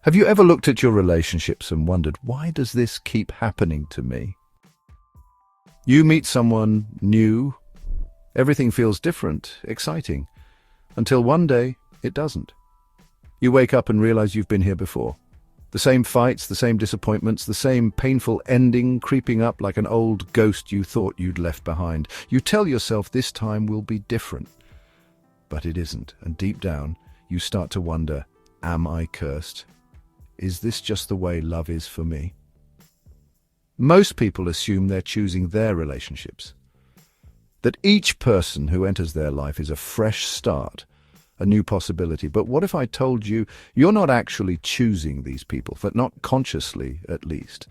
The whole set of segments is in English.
Have you ever looked at your relationships and wondered, why does this keep happening to me? You meet someone new, everything feels different, exciting, until one day it doesn't. You wake up and realize you've been here before. The same fights, the same disappointments, the same painful ending creeping up like an old ghost you thought you'd left behind. You tell yourself this time will be different, but it isn't, and deep down you start to wonder, am I cursed? Is this just the way love is for me? Most people assume they're choosing their relationships, that each person who enters their life is a fresh start, a new possibility. But what if I told you you're not actually choosing these people, but not consciously at least?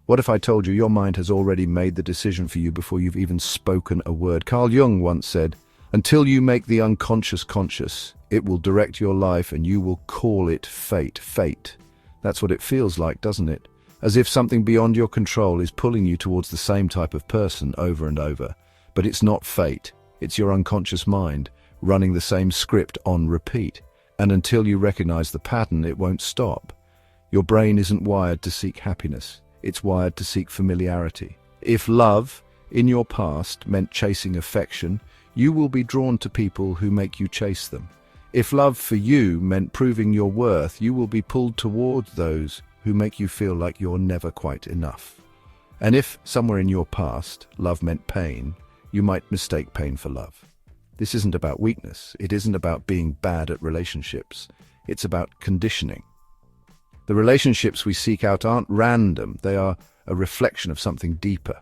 What if I told you your mind has already made the decision for you before you've even spoken a word? Carl Jung once said, "Until you make the unconscious conscious, it will direct your life and you will call it fate." Fate. That's what it feels like, doesn't it? As if something beyond your control is pulling you towards the same type of person over and over. But it's not fate. It's your unconscious mind running the same script on repeat. And until you recognize the pattern, it won't stop. Your brain isn't wired to seek happiness. It's wired to seek familiarity. If love, in your past, meant chasing affection, you will be drawn to people who make you chase them. If love for you meant proving your worth, you will be pulled towards those who make you feel like you're never quite enough. And if, somewhere in your past, love meant pain, you might mistake pain for love. This isn't about weakness. It isn't about being bad at relationships. It's about conditioning. The relationships we seek out aren't random. They are a reflection of something deeper,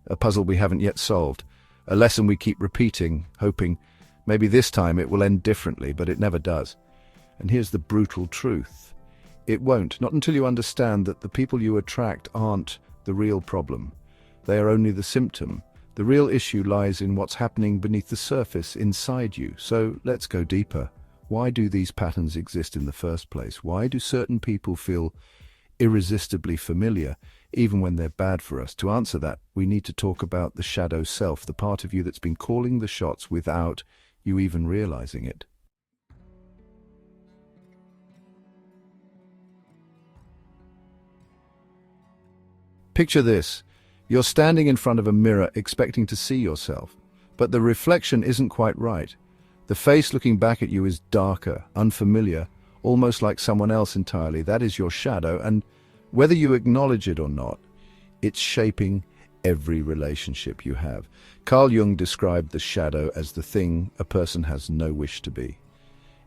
a puzzle we haven't yet solved, a lesson we keep repeating, hoping maybe this time it will end differently, but it never does. And here's the brutal truth. It won't, not until you understand that the people you attract aren't the real problem. They are only the symptom. The real issue lies in what's happening beneath the surface inside you. So let's go deeper. Why do these patterns exist in the first place? Why do certain people feel irresistibly familiar, even when they're bad for us? To answer that, we need to talk about the shadow self, the part of you that's been calling the shots without you even realizing it. Picture this. You're standing in front of a mirror expecting to see yourself, but the reflection isn't quite right. The face looking back at you is darker, unfamiliar, almost like someone else entirely. That is your shadow, and whether you acknowledge it or not, it's shaping every relationship you have. Carl Jung described the shadow as the thing a person has no wish to be.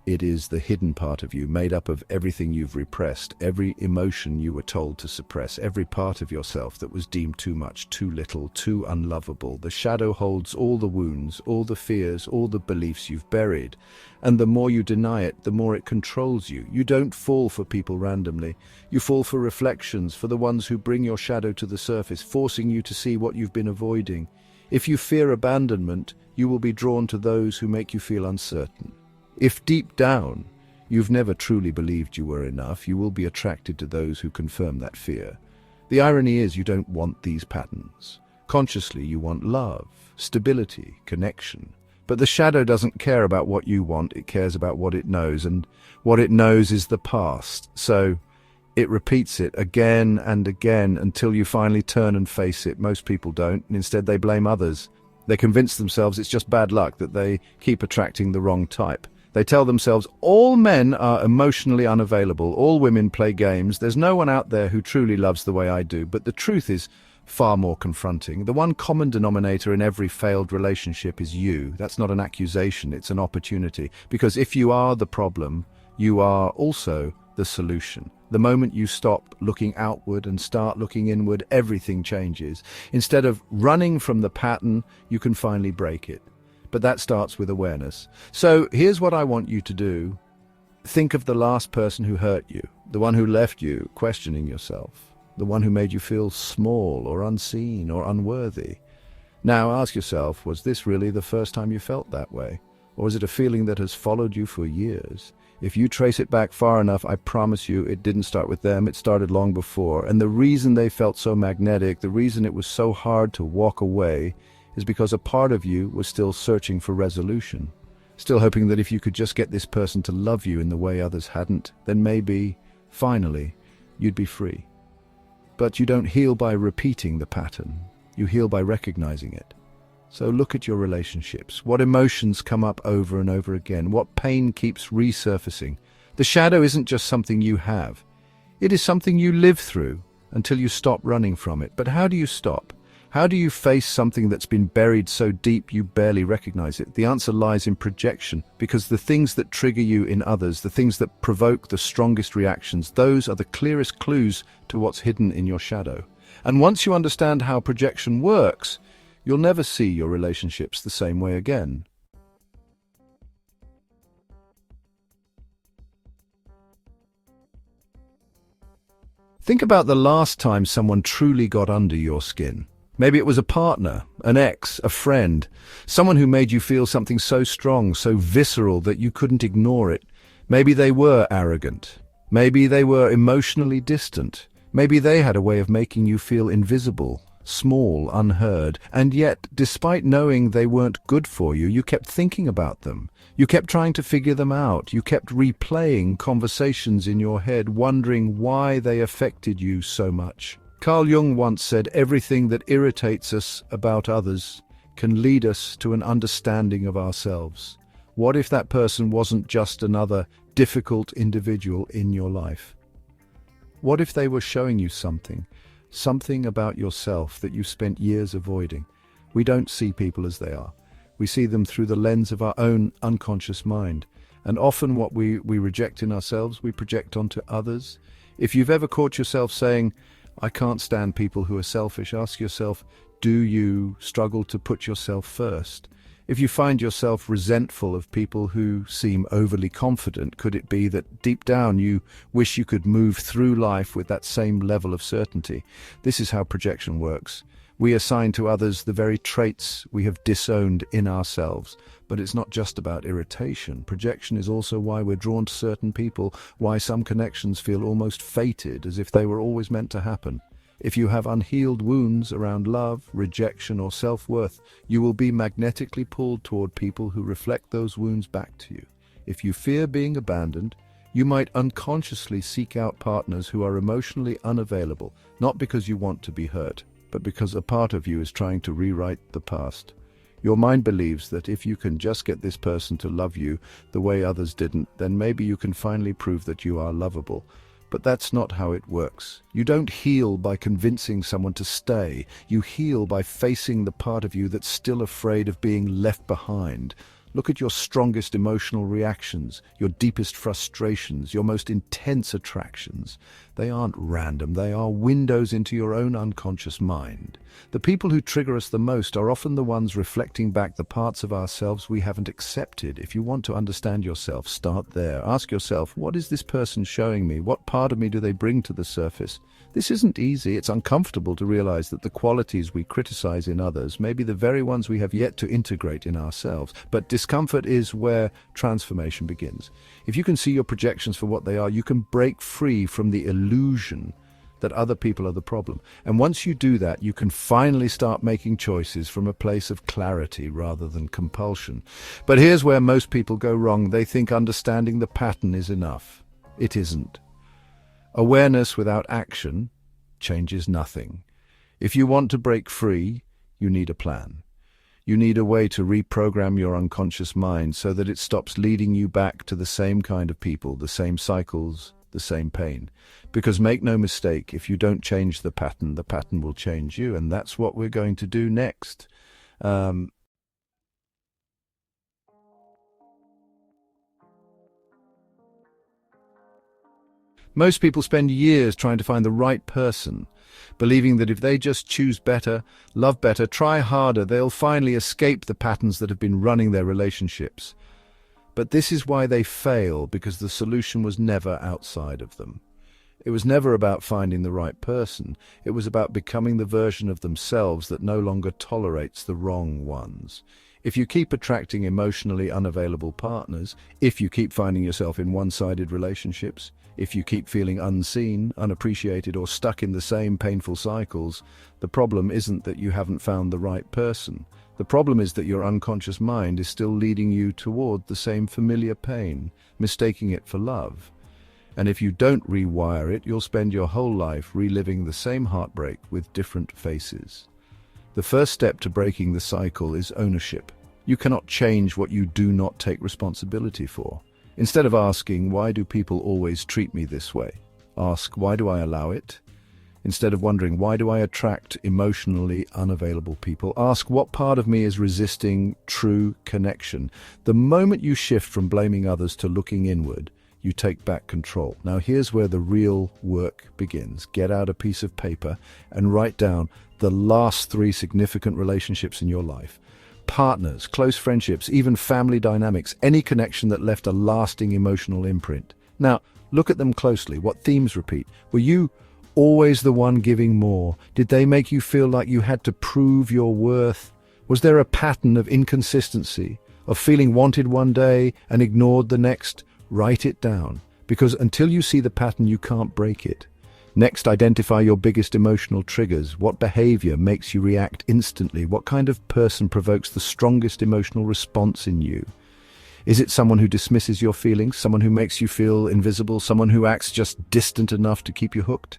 It is the hidden part of you, made up of everything you've repressed, every emotion you were told to suppress, every part of yourself that was deemed too much, too little, too unlovable. The shadow holds all the wounds, all the fears, all the beliefs you've buried. And the more you deny it, the more it controls you. You don't fall for people randomly. You fall for reflections, for the ones who bring your shadow to the surface, forcing you to see what you've been avoiding. If you fear abandonment, you will be drawn to those who make you feel uncertain. If deep down you've never truly believed you were enough, you will be attracted to those who confirm that fear. The irony is you don't want these patterns. Consciously you want love, stability, connection. But the shadow doesn't care about what you want, it cares about what it knows, and what it knows is the past. So it repeats it again and again until you finally turn and face it. Most people don't, and instead they blame others. They convince themselves it's just bad luck that they keep attracting the wrong type. They tell themselves, all men are emotionally unavailable, all women play games, there's no one out there who truly loves the way I do. But the truth is far more confronting. The one common denominator in every failed relationship is you. That's not an accusation, it's an opportunity. Because if you are the problem, you are also the solution. The moment you stop looking outward and start looking inward, everything changes. Instead of running from the pattern, you can finally break it. But that starts with awareness. So here's what I want you to do. Think of the last person who hurt you, the one who left you questioning yourself, the one who made you feel small or unseen or unworthy. Now ask yourself, was this really the first time you felt that way? Or is it a feeling that has followed you for years? If you trace it back far enough, I promise you it didn't start with them, it started long before. And the reason they felt so magnetic, the reason it was so hard to walk away, is because a part of you was still searching for resolution, still hoping that if you could just get this person to love you in the way others hadn't, then maybe finally, you'd be free. But you don't heal by repeating the pattern. You heal by recognizing it. So look at your relationships. What emotions come up over and over again? What pain keeps resurfacing? The shadow isn't just something you have. It is something you live through until you stop running from it. But how do you stop? How do you face something that's been buried so deep you barely recognize it? The answer lies in projection, because the things that trigger you in others, the things that provoke the strongest reactions, those are the clearest clues to what's hidden in your shadow. And once you understand how projection works, you'll never see your relationships the same way again. Think about the last time someone truly got under your skin. Maybe it was a partner, an ex, a friend, someone who made you feel something so strong, so visceral that you couldn't ignore it. Maybe they were arrogant. Maybe they were emotionally distant. Maybe they had a way of making you feel invisible, small, unheard, and yet, despite knowing they weren't good for you, you kept thinking about them. You kept trying to figure them out. You kept replaying conversations in your head, wondering why they affected you so much. Carl Jung once said, "Everything that irritates us about others can lead us to an understanding of ourselves." What if that person wasn't just another difficult individual in your life? What if they were showing you something about yourself that you spent years avoiding? We don't see people as they are. We see them through the lens of our own unconscious mind. And often what we reject in ourselves, we project onto others. If you've ever caught yourself saying, "I can't stand people who are selfish," ask yourself, do you struggle to put yourself first? If you find yourself resentful of people who seem overly confident, could it be that deep down you wish you could move through life with that same level of certainty? This is how projection works. We assign to others the very traits we have disowned in ourselves. But it's not just about irritation. Projection is also why we're drawn to certain people, why some connections feel almost fated, as if they were always meant to happen. If you have unhealed wounds around love, rejection, or self-worth, you will be magnetically pulled toward people who reflect those wounds back to you. If you fear being abandoned, you might unconsciously seek out partners who are emotionally unavailable, not because you want to be hurt, but because a part of you is trying to rewrite the past. Your mind believes that if you can just get this person to love you the way others didn't, then maybe you can finally prove that you are lovable. But that's not how it works. You don't heal by convincing someone to stay. You heal by facing the part of you that's still afraid of being left behind. Look at your strongest emotional reactions, your deepest frustrations, your most intense attractions. They aren't random, they are windows into your own unconscious mind. The people who trigger us the most are often the ones reflecting back the parts of ourselves we haven't accepted. If you want to understand yourself, start there. Ask yourself, what is this person showing me? What part of me do they bring to the surface? This isn't easy. It's uncomfortable to realize that the qualities we criticize in others may be the very ones we have yet to integrate in ourselves. But discomfort is where transformation begins. If you can see your projections for what they are, you can break free from the illusion that other people are the problem. And once you do that, you can finally start making choices from a place of clarity rather than compulsion. But here's where most people go wrong. They think understanding the pattern is enough. It isn't. Awareness without action changes nothing. If you want to break free, you need a plan. You need a way to reprogram your unconscious mind so that it stops leading you back to the same kind of people, the same cycles, the same pain. Because make no mistake, if you don't change the pattern will change you, and that's what we're going to do next. Most people spend years trying to find the right person, believing that if they just choose better, love better, try harder, they'll finally escape the patterns that have been running their relationships. But this is why they fail, because the solution was never outside of them. It was never about finding the right person. It was about becoming the version of themselves that no longer tolerates the wrong ones. If you keep attracting emotionally unavailable partners, if you keep finding yourself in one-sided relationships, if you keep feeling unseen, unappreciated, or stuck in the same painful cycles, the problem isn't that you haven't found the right person. The problem is that your unconscious mind is still leading you toward the same familiar pain, mistaking it for love. And if you don't rewire it, you'll spend your whole life reliving the same heartbreak with different faces. The first step to breaking the cycle is ownership. You cannot change what you do not take responsibility for. Instead of asking, why do people always treat me this way? Ask, why do I allow it? Instead of wondering, why do I attract emotionally unavailable people? Ask, what part of me is resisting true connection? The moment you shift from blaming others to looking inward, you take back control. Now here's where the real work begins. Get out a piece of paper and write down the last 3 significant relationships in your life. Partners, close friendships, even family dynamics, any connection that left a lasting emotional imprint. Now, look at them closely. What themes repeat? Were you always the one giving more? Did they make you feel like you had to prove your worth? Was there a pattern of inconsistency, of feeling wanted one day and ignored the next? Write it down, because until you see the pattern, you can't break it. Next, identify your biggest emotional triggers. What behavior makes you react instantly? What kind of person provokes the strongest emotional response in you? Is it someone who dismisses your feelings, someone who makes you feel invisible, someone who acts just distant enough to keep you hooked?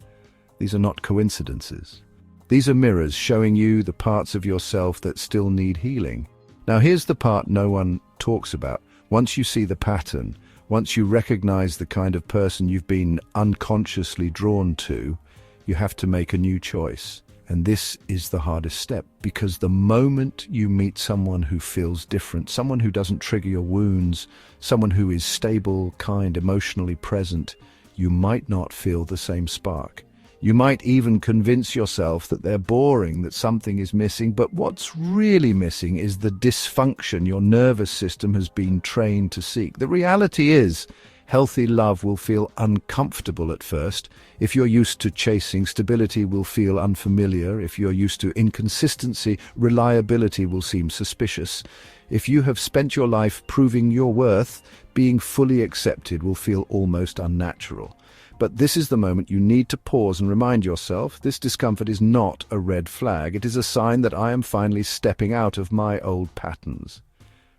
These are not coincidences. These are mirrors showing you the parts of yourself that still need healing. Now here's the part no one talks about. Once you see the pattern, once you recognize the kind of person you've been unconsciously drawn to, you have to make a new choice. And this is the hardest step, because the moment you meet someone who feels different, someone who doesn't trigger your wounds, someone who is stable, kind, emotionally present, you might not feel the same spark. You might even convince yourself that they're boring, that something is missing, but what's really missing is the dysfunction your nervous system has been trained to seek. The reality is, healthy love will feel uncomfortable at first. If you're used to chasing, stability will feel unfamiliar. If you're used to inconsistency, reliability will seem suspicious. If you have spent your life proving your worth, being fully accepted will feel almost unnatural. But this is the moment you need to pause and remind yourself, this discomfort is not a red flag. It is a sign that I am finally stepping out of my old patterns.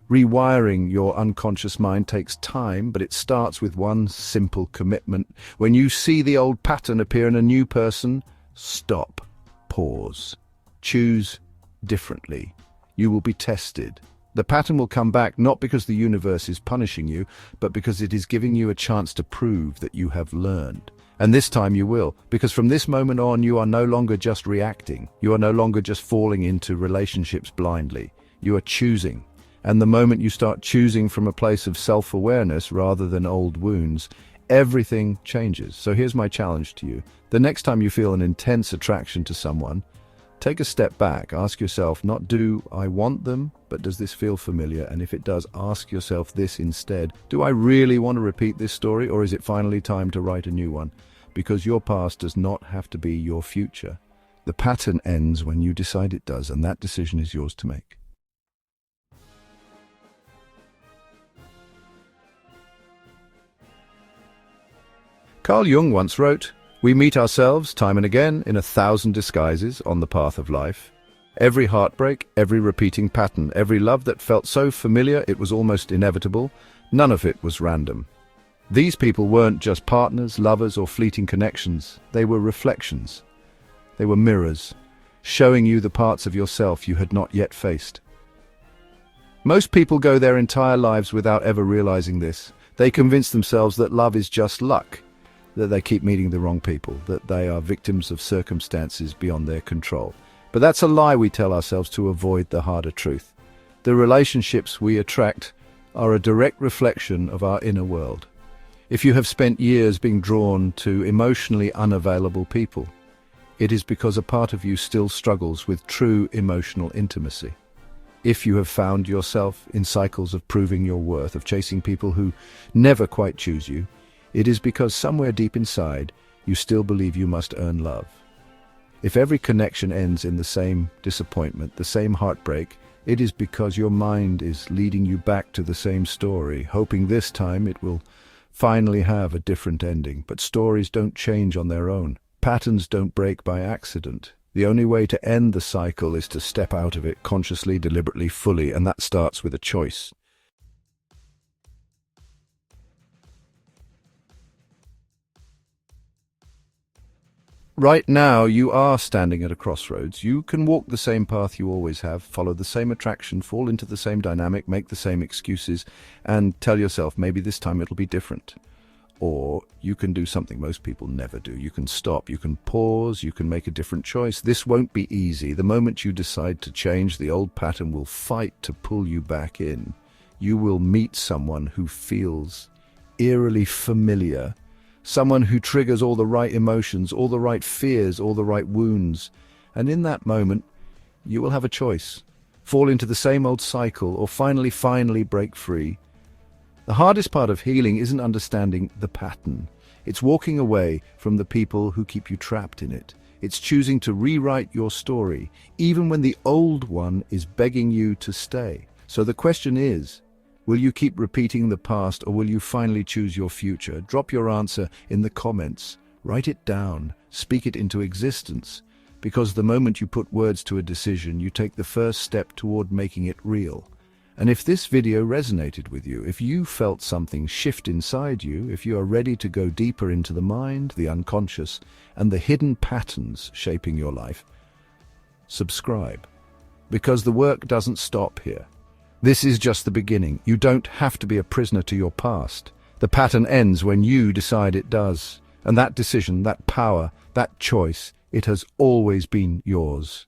Rewiring your unconscious mind takes time, but it starts with one simple commitment. When you see the old pattern appear in a new person, stop, pause, choose differently. You will be tested. The pattern will come back not because the universe is punishing you, but because it is giving you a chance to prove that you have learned. And this time you will, because from this moment on, you are no longer just reacting. You are no longer just falling into relationships blindly. You are choosing. And the moment you start choosing from a place of self-awareness rather than old wounds, everything changes. So here's my challenge to you. The next time you feel an intense attraction to someone, take a step back. Ask yourself, not do I want them, but does this feel familiar? And if it does, ask yourself this instead. Do I really want to repeat this story, or is it finally time to write a new one? Because your past does not have to be your future. The pattern ends when you decide it does, and that decision is yours to make. Carl Jung once wrote, "We meet ourselves time and again in 1,000 disguises on the path of life. Every heartbreak, every repeating pattern, every love that felt so familiar it was almost inevitable, none of it was random. These people weren't just partners, lovers, or fleeting connections. They were reflections. They were mirrors, showing you the parts of yourself you had not yet faced." Most people go their entire lives without ever realizing this. They convince themselves that love is just luck, that they keep meeting the wrong people, that they are victims of circumstances beyond their control. But that's a lie we tell ourselves to avoid the harder truth. The relationships we attract are a direct reflection of our inner world. If you have spent years being drawn to emotionally unavailable people, it is because a part of you still struggles with true emotional intimacy. If you have found yourself in cycles of proving your worth, of chasing people who never quite choose you, it is because somewhere deep inside, you still believe you must earn love. If every connection ends in the same disappointment, the same heartbreak, it is because your mind is leading you back to the same story, hoping this time it will finally have a different ending. But stories don't change on their own. Patterns don't break by accident. The only way to end the cycle is to step out of it consciously, deliberately, fully, and that starts with a choice. Right now, you are standing at a crossroads. You can walk the same path you always have, follow the same attraction, fall into the same dynamic, make the same excuses, and tell yourself maybe this time it'll be different. Or you can do something most people never do. You can stop, you can pause, you can make a different choice. This won't be easy. The moment you decide to change, the old pattern will fight to pull you back in. You will meet someone who feels eerily familiar, someone who triggers all the right emotions, all the right fears, all the right wounds. And in that moment, you will have a choice. Fall into the same old cycle or finally break free. The hardest part of healing isn't understanding the pattern. It's walking away from the people who keep you trapped in it. It's choosing to rewrite your story, even when the old one is begging you to stay. So the question is, will you keep repeating the past, or will you finally choose your future? Drop your answer in the comments. Write it down. Speak it into existence. Because the moment you put words to a decision, you take the first step toward making it real. And if this video resonated with you, if you felt something shift inside you, if you are ready to go deeper into the mind, the unconscious, and the hidden patterns shaping your life, subscribe. Because the work doesn't stop here. This is just the beginning. You don't have to be a prisoner to your past. The pattern ends when you decide it does. And that decision, that power, that choice, it has always been yours.